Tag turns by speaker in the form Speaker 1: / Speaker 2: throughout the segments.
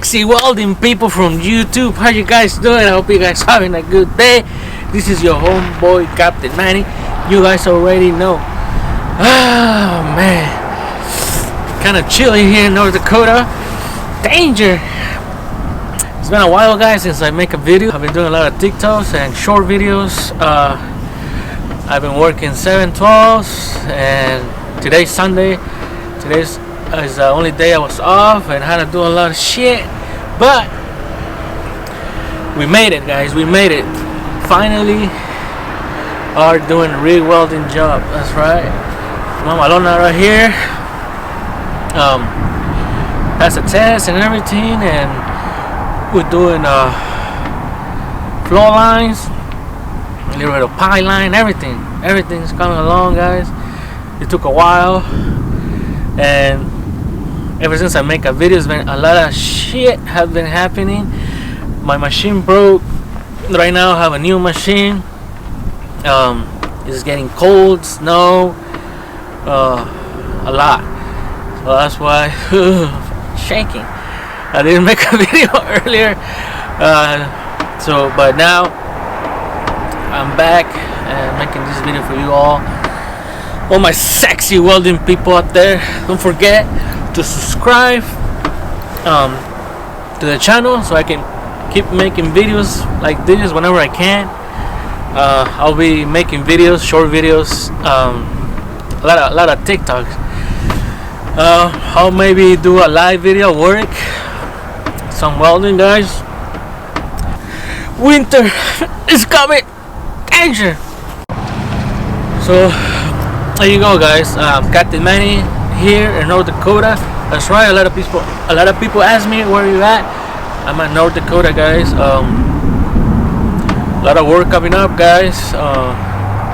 Speaker 1: sexy welding people from YouTube. How you guys doing? I hope you guys having a good day. This is your homeboy Captain Manny. You guys already know. Oh man, kind of chilly here in North Dakota. Danger. It's been a while, guys, since I make a video. I've been doing a lot of TikToks and short videos. I've been working 7/12s, and today's Sunday. Today's is the only day I was off and had to do a lot of shit, but we made it, guys. We made it. Finally are doing Rig Welding Job. That's right. Mama Lona right here. Passed the test and everything, and we're doing floor lines, a little bit of pie line, everything. Everything's coming along, guys. It took a while, and ever since I make a video, it's been a lot of shit have been happening. My machine broke. Right now I have a new machine. It's getting cold, snow, a lot. So that's why shaking. I didn't make a video earlier. But now I'm back and making this video for you all my sexy welding people out there. Don't forget to subscribe to the channel so I can keep making videos like this whenever I can. I'll be making videos, short videos, a lot of TikToks. I'll maybe do a live video, work some welding, guys. Winter is coming. Danger. So there you go, guys. Captain Manny here in North Dakota. That's right. A lot of people ask me where you at. I'm at North Dakota, guys. A lot of work coming up, guys.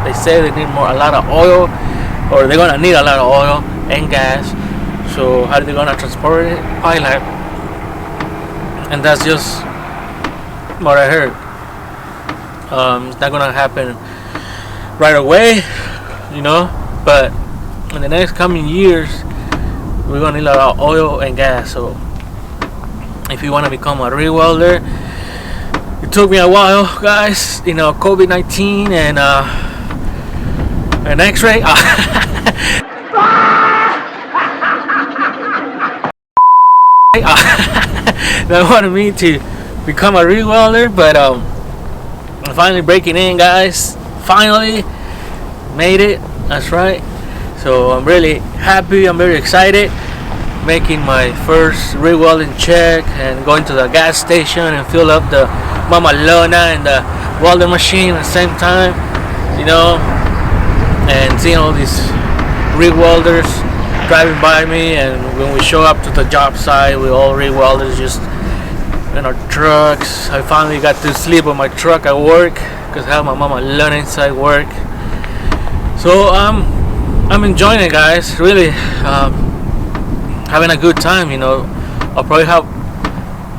Speaker 1: They say they need a lot of oil, or they're gonna need a lot of oil and gas. So how are they gonna transport it? Pipeline. And that's just what I heard. It's not gonna happen right away, you know. But in the next coming years, we're gonna need a lot of oil and gas. So if you want to become a Rig welder, it took me a while, guys. You know, COVID-19 and an X-ray. They wanted me to become a Rig welder, but I'm finally breaking in, guys. Finally made it. That's right. So I'm really happy. I'm very excited. Making my first Rig welding check and going to the gas station and fill up the Mama Lona and the welding machine at the same time, you know, and seeing all these Rig welders driving by me. And when we show up to the job site, we all Rig welders just in our trucks. I finally got to sleep on my truck at work because I have my Mama Lona inside work. So I'm enjoying it, guys. Really having a good time, you know. I'll probably have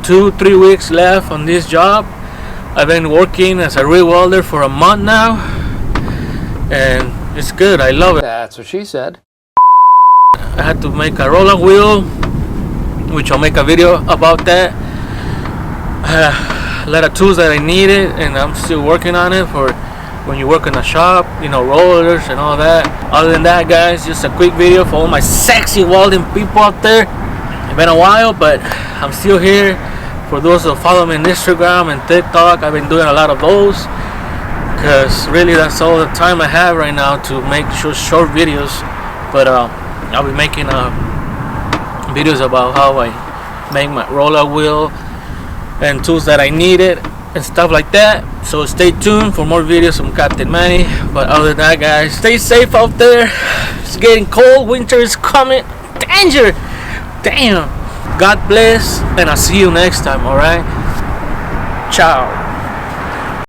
Speaker 1: 2-3 weeks left on this job. I've been working as a Rig welder for a month now, and it's good. I love it.
Speaker 2: That's what she said.
Speaker 1: I had to make a roller wheel, which I'll make a video about that. A lot of tools that I needed, and I'm still working on it for when you work in a shop, you know, rollers and all that. Other than that, guys, just a quick video for all my sexy welding people out there. It's been a while, but I'm still here. For those that follow me on Instagram and TikTok, I've been doing a lot of those because really that's all the time I have right now to make short videos. But I'll be making videos about how I make my roller wheel and tools that I needed and stuff like that. So stay tuned for more videos from Captain Manny. But other than that, guys, stay safe out there. It's getting cold. Winter is coming. Danger. Damn. God bless, and I'll see you next time. All right. Ciao.